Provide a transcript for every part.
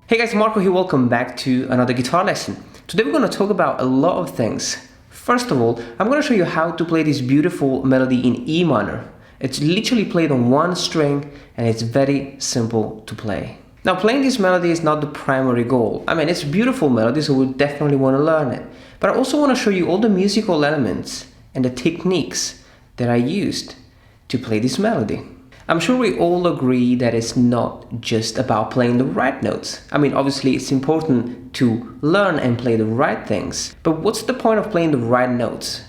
Hey guys, Marco here, welcome back to another guitar lesson. Today we're going to talk about a lot of things. First of all, I'm going to show you how to play this beautiful melody in E minor. It's literally played on one string and it's very simple to play. Now playing this melody is not the primary goal. I mean, it's a beautiful melody, so we definitely want to learn it. But I also want to show you all the musical elements and the techniques that I used to play this melody. I'm sure we all agree that it's not just about playing the right notes. I mean, obviously it's important to learn and play the right things, but what's the point of playing the right notes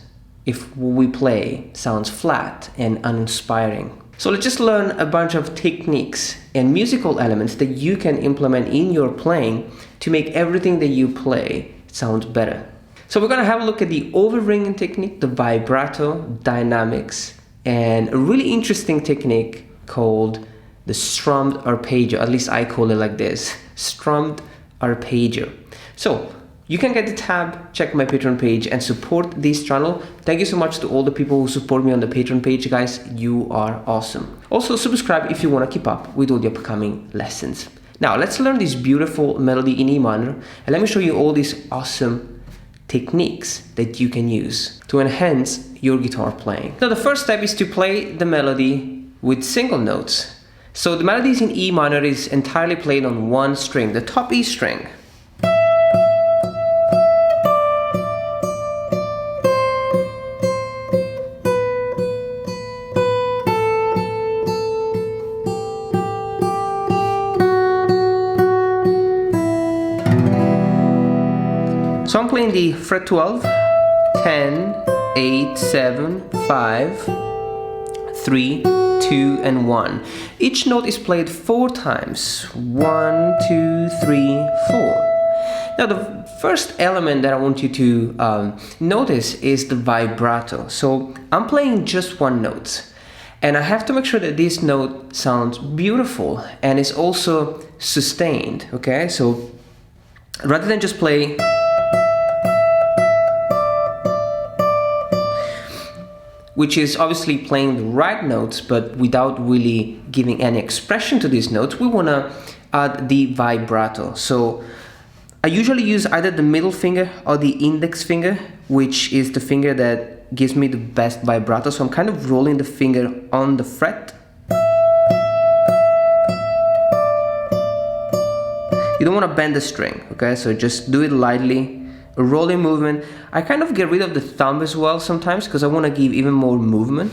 if what we play sounds flat and uninspiring? So let's just learn a bunch of techniques and musical elements that you can implement in your playing to make everything that you play sound better. So we're gonna have a look at the over-ringing technique, the vibrato, dynamics, and a really interesting technique called the strummed arpeggio. At least I call it like this, strummed arpeggio. So you can get the tab, check my Patreon page and support this channel. Thank you so much to all the people who support me on the Patreon page, guys. You are awesome. Also subscribe if you want to keep up with all the upcoming lessons. Now let's learn this beautiful melody in E minor and let me show you all these awesome techniques that you can use to enhance your guitar playing. Now the first step is to play the melody with single notes. So the melodies in E minor is entirely played on one string, the top E string. So I'm playing the fret 12, 10, 8, 7, 5, 3, 2, and 1. Each note is played 4 times. 1, 2, 3, 4. Now the first element that I want you to notice is the vibrato. So I'm playing just one note and I have to make sure that this note sounds beautiful and is also sustained, okay? So rather than just play which is obviously playing the right notes, but without really giving any expression to these notes, we want to add the vibrato. So I usually use either the middle finger or the index finger, which is the finger that gives me the best vibrato. So I'm kind of rolling the finger on the fret. You don't want to bend the string, okay? So just do it lightly. A rolling movement. I kind of get rid of the thumb as well sometimes because I want to give even more movement,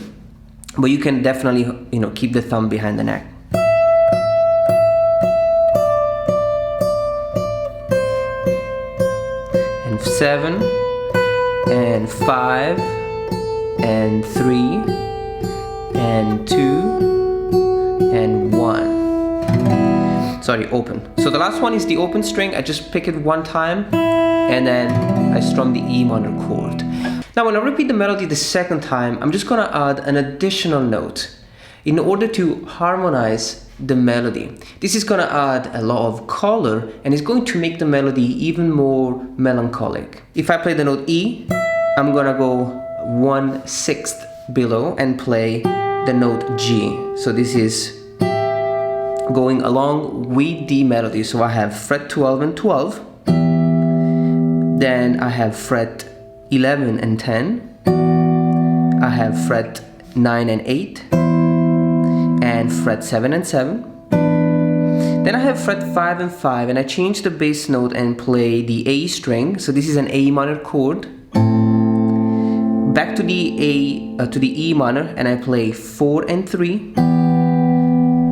but you can definitely, keep the thumb behind the neck. And 7 and 5 and 3 and 2 and 1. Sorry, open. So the last one is the open string. I just pick it one time and then I strum the E minor chord. Now when I repeat the melody the second time, I'm just gonna add an additional note in order to harmonize the melody. This is gonna add a lot of color and it's going to make the melody even more melancholic. If I play the note E, I'm gonna go 1/6 below and play the note G. So this is going along with the melody. So I have fret 12 and 12. Then I have fret 11 and 10. I have fret 9 and 8. And fret 7 and 7. Then I have fret 5 and 5 and I change the bass note and play the A string. So this is an A minor chord. Back to the E minor and I play 4 and 3.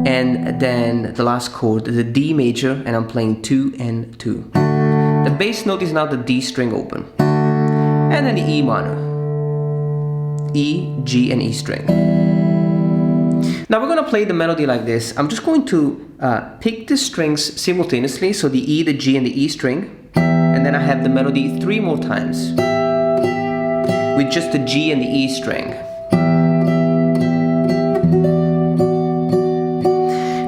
And then the last chord, the D major, and I'm playing 2 and 2. The bass note is now the D string open. And then the E minor. E, G, and E string. Now we're gonna play the melody like this. I'm just going to pick the strings simultaneously. So the E, the G, and the E string. And then I have the melody 3 more times. With just the G and the E string.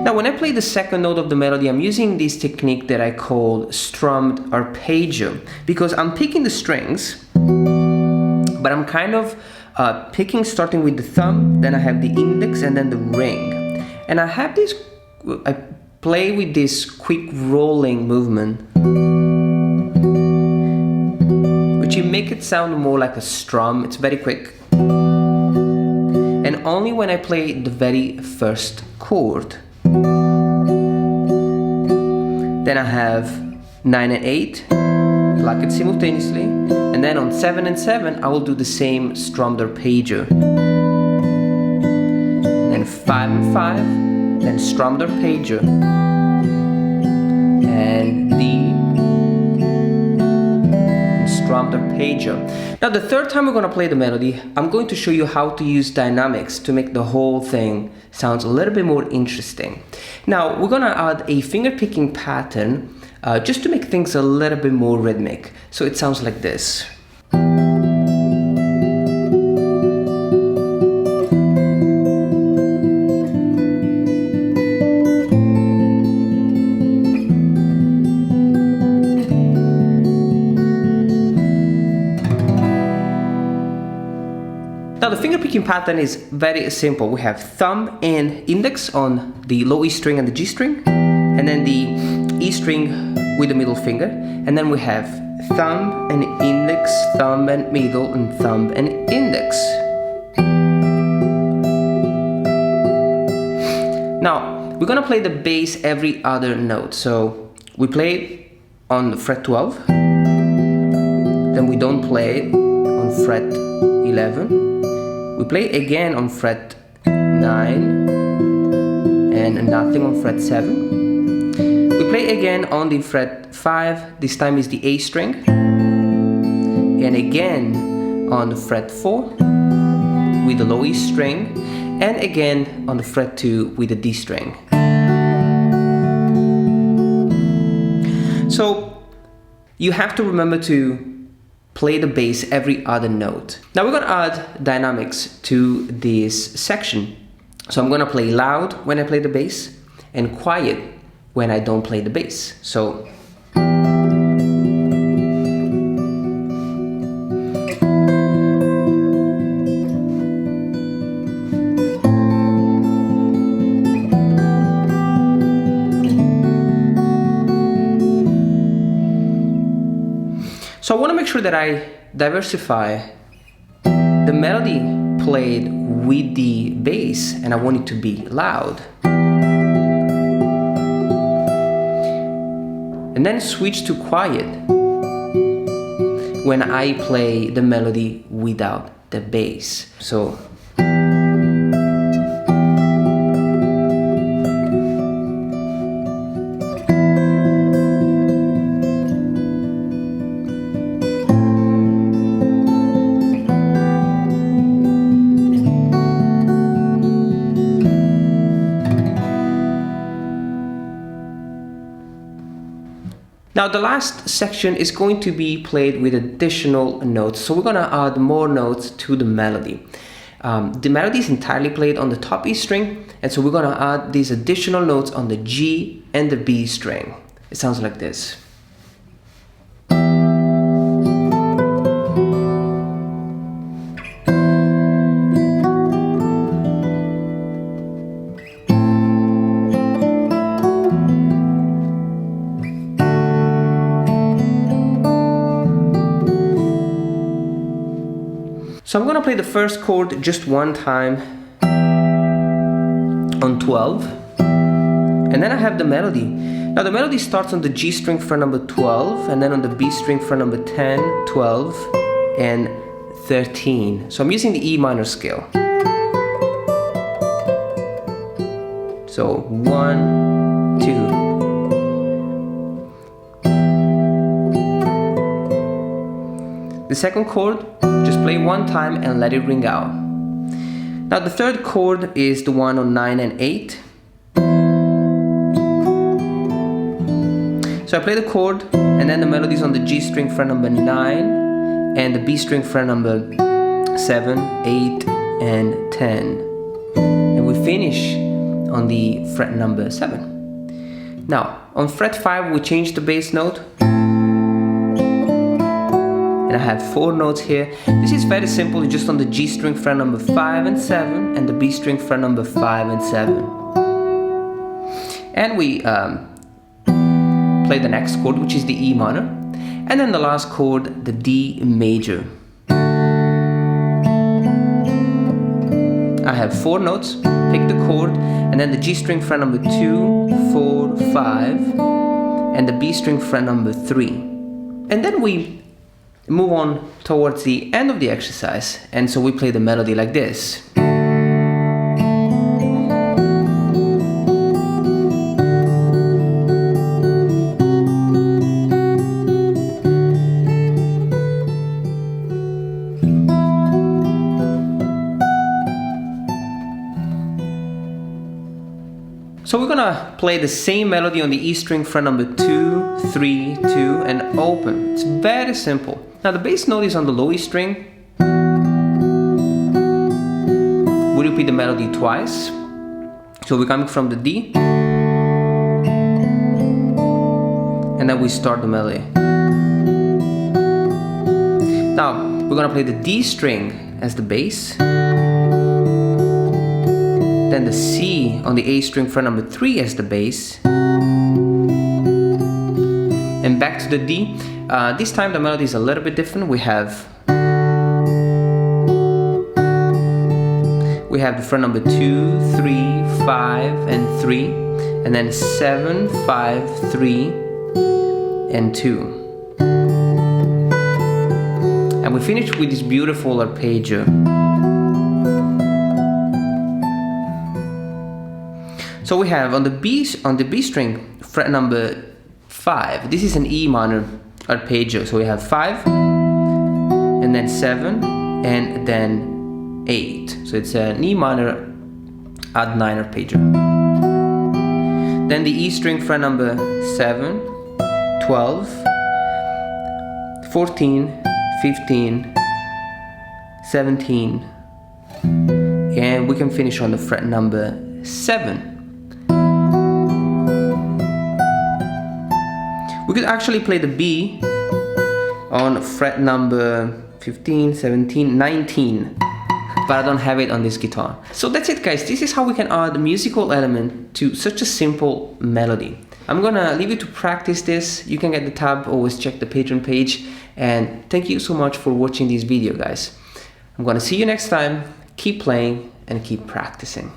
Now when I play the second note of the melody, I'm using this technique that I call strummed arpeggio because I'm picking the strings, but I'm kind of picking starting with the thumb, then I have the index and then the ring. And I have this, I play with this quick rolling movement, which will make it sound more like a strum. It's very quick. And only when I play the very first chord. Then I have 9 and 8, pluck it simultaneously, and then on 7 and 7 I will do the same strummed arpeggio. Then 5 and 5, then strummed arpeggio, and D, and strummed arpeggio. Now the third time we're going to play the melody, I'm going to show you how to use dynamics to make the whole thing sound a little bit more interesting. Now we're going to add a finger picking pattern just to make things a little bit more rhythmic. So it sounds like this. Now the finger picking pattern is very simple. We have thumb and index on the low E string and the G string, and then the E string with the middle finger, and then we have thumb and index, thumb and middle, and thumb and index. Now we're gonna play the bass every other note. So we play on the fret 12, then we don't play on fret 11. We play again on fret 9 and nothing on fret 7. We play again on the fret 5, this time is the A string, and again on the fret 4 with the low E string, and again on the fret 2 with the D string. So you have to remember to play the bass every other note. Now we're gonna add dynamics to this section. So I'm gonna play loud when I play the bass and quiet when I don't play the bass. So I want to make sure that I diversify the melody played with the bass, and I want it to be loud. And then switch to quiet when I play the melody without the bass. So now the last section is going to be played with additional notes. So we're going to add more notes to the melody. The melody is entirely played on the top E string, and so we're going to add these additional notes on the G and the B string. It sounds like this. So I'm going to play the first chord just one time on 12, and then I have the melody. Now the melody starts on the G string fret number 12, and then on the B string fret number 10, 12, and 13. So I'm using the E minor scale. So 1, 2. The second chord, just play one time and let it ring out. Now the third chord is the one on 9 and 8. So I play the chord, and then the melody is on the G string fret number 9 and the B string fret number 7, 8, and 10. And we finish on the fret number 7. Now on fret 5 we change the bass note. And I have 4 notes here. This is very simple, just on the G string fret number 5 and 7 and the B string fret number 5 and 7. and we play the next chord, which is the E minor, and then the last chord, the D major. I have 4 notes, pick the chord, and then the G string fret number 2, 4, 5, and the B string fret number 3. And then we move on towards the end of the exercise, and so we play the melody like this. So we're gonna play the same melody on the E string fret number 2, 3, 2, and open. It's very simple. Now the bass note is on the low E string. We repeat the melody twice. So we're coming from the D, and then we start the melody. Now we're gonna play the D string as the bass, then the C on the A string fret number 3 as the bass, and back to the D. This time the melody is a little bit different. We have the fret number 2, 3, 5, and 3, and then 7, 5, 3, and 2. And we finish with this beautiful arpeggio. So we have on the B string fret number 5. This is an E minor arpeggio. So we have 5, and then 7, and then 8. So it's an E minor add 9 arpeggio. Then the E string fret number 7, 12, 14, 15, 17, and we can finish on the fret number 7. We could actually play the B on fret number 15, 17, 19, but I don't have it on this guitar. So that's it, guys. This is how we can add a musical element to such a simple melody. I'm gonna leave you to practice this. You can get the tab, always check the Patreon page, and thank you so much for watching this video, guys. I'm gonna see you next time. Keep playing and keep practicing.